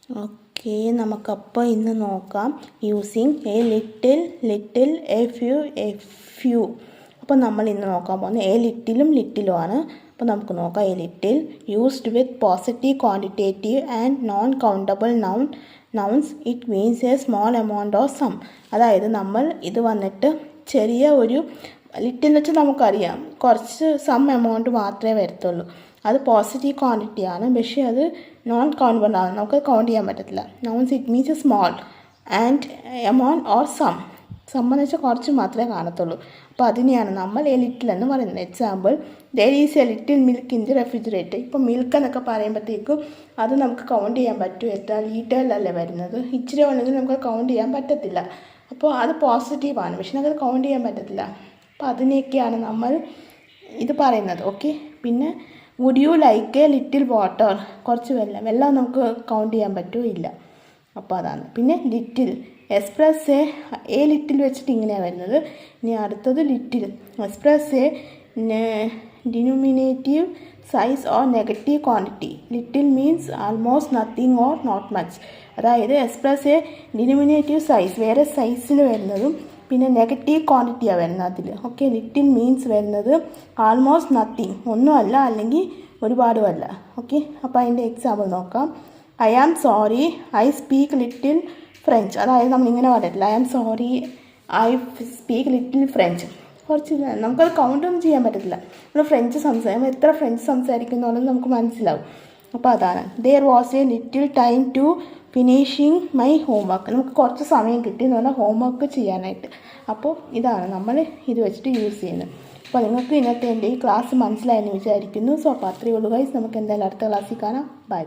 Okay, നമുക്കപ്പോൾ ഇന്ന് നോക്കാം using A little A few. അപ്പോൾ നമ്മൾ ഇന്ന് നോക്കാൻ പോകുന്നത് എ ലിറ്റിലും ആണ്. അപ്പോൾ നമുക്ക് നോക്കാം. A little used with positive quantitative and non countable nouns. It means a small amount of some. അതായത് നമ്മൾ ഇത് വന്നിട്ട് ചെറിയ ഒരു ലിറ്റിൽ എന്ന് വെച്ചാൽ നമുക്കറിയാം കുറച്ച് സം എമൗണ്ട് മാത്രമേ വരത്തുള്ളൂ. അത് പോസിറ്റീവ് ക്വാണ്ടിറ്റിയാണ്, പക്ഷേ അത് നോൺ കൗണ്ടബിൾ ആണ്, നമുക്ക് കൗണ്ട് ചെയ്യാൻ പറ്റത്തില്ല. Nouns it means small and amount or some എന്ന് വെച്ചാൽ കുറച്ച് മാത്രമേ കാണത്തുള്ളൂ. അപ്പോൾ അതിനെയാണ് നമ്മൾ എ ലിറ്റിൽ എന്ന് പറയുന്നത്. Example, there is A little milk in the refrigerator. ഇപ്പോൾ മിൽക്ക് എന്നൊക്കെ പറയുമ്പോഴത്തേക്കും അത് നമുക്ക് കൗണ്ട് ചെയ്യാൻ പറ്റും. എത്ര ലീറ്ററിലല്ലേ വരുന്നത്. ഇച്ചിരി ഉണ്ടെങ്കിൽ നമുക്ക് കൗണ്ട് ചെയ്യാൻ പറ്റത്തില്ല. അപ്പോൾ അത് പോസിറ്റീവാണ്, പക്ഷെ നമുക്കത് കൗണ്ട് ചെയ്യാൻ പറ്റത്തില്ല. അപ്പോൾ അതിനെയൊക്കെയാണ് നമ്മൾ ഇത് പറയുന്നത്. ഓക്കെ, പിന്നെ would you like a little water, കുറച്ച് വെള്ളം നമുക്ക് കൗണ്ട് ചെയ്യാൻ പറ്റുമോ ഇല്ല. അപ്പോൾ അതാണ്. പിന്നെ ലിറ്റിൽ എക്സ്പ്രസ് എ ലിറ്റിൽ വെച്ചിട്ട് ഇങ്ങനെയാണ് വരുന്നത്. ഇനി അടുത്തത് little express a denominative size or negative quantity. Little means almost nothing or not much. അതായത് എക്സ്പ്രസ് എ ഡിനോമിനേറ്റീവ് സൈസ് വേറെ സൈസിൽ വരുന്നതും പിന്നെ നെഗറ്റീവ് ക്വാണ്ടിറ്റിയാണ് വരുന്നത് അതിൽ. ഓക്കെ, ലിറ്റിൽ മീൻസ് വരുന്നത് ആൾമോസ്റ്റ് നത്തിങ്, ഒന്നുമല്ല അല്ലെങ്കിൽ ഒരുപാടുമല്ല. ഓക്കെ, അപ്പോൾ അതിൻ്റെ എക്സാമ്പിൾ നോക്കാം. I am sorry I speak little French. അതായത് നമ്മളിങ്ങനെ പറയത്തില്ല, I am sorry I speak little French. കുറച്ച് നമുക്കത് കൗണ്ടൊന്നും ചെയ്യാൻ പറ്റത്തില്ല. നമ്മൾ ഫ്രഞ്ച് സംസാരിക്കും, എത്ര ഫ്രഞ്ച് സംസാരിക്കുന്നുള്ളത് നമുക്ക് മനസ്സിലാവും. അപ്പോൾ അതാണ്. There was a little time to finishing my homework. നമുക്ക് കുറച്ച് സമയം കിട്ടി എന്ന് പറഞ്ഞാൽ ഹോംവർക്ക് ചെയ്യാനായിട്ട്. അപ്പോൾ ഇതാണ് നമ്മൾ ഇത് വെച്ചിട്ട് യൂസ് ചെയ്യുന്നത്. അപ്പോൾ നിങ്ങൾക്ക് ഇന്നത്തെ എൻ്റെ ഈ ക്ലാസ് മനസ്സിലായെന്ന് വിചാരിക്കുന്നു. സോ അപ്പോൾ അത്രയേ ഉള്ളൂ ഗൈസ്. നമുക്ക് എന്തായാലും അടുത്ത ക്ലാസ്സിൽ കാണാം. ബൈ.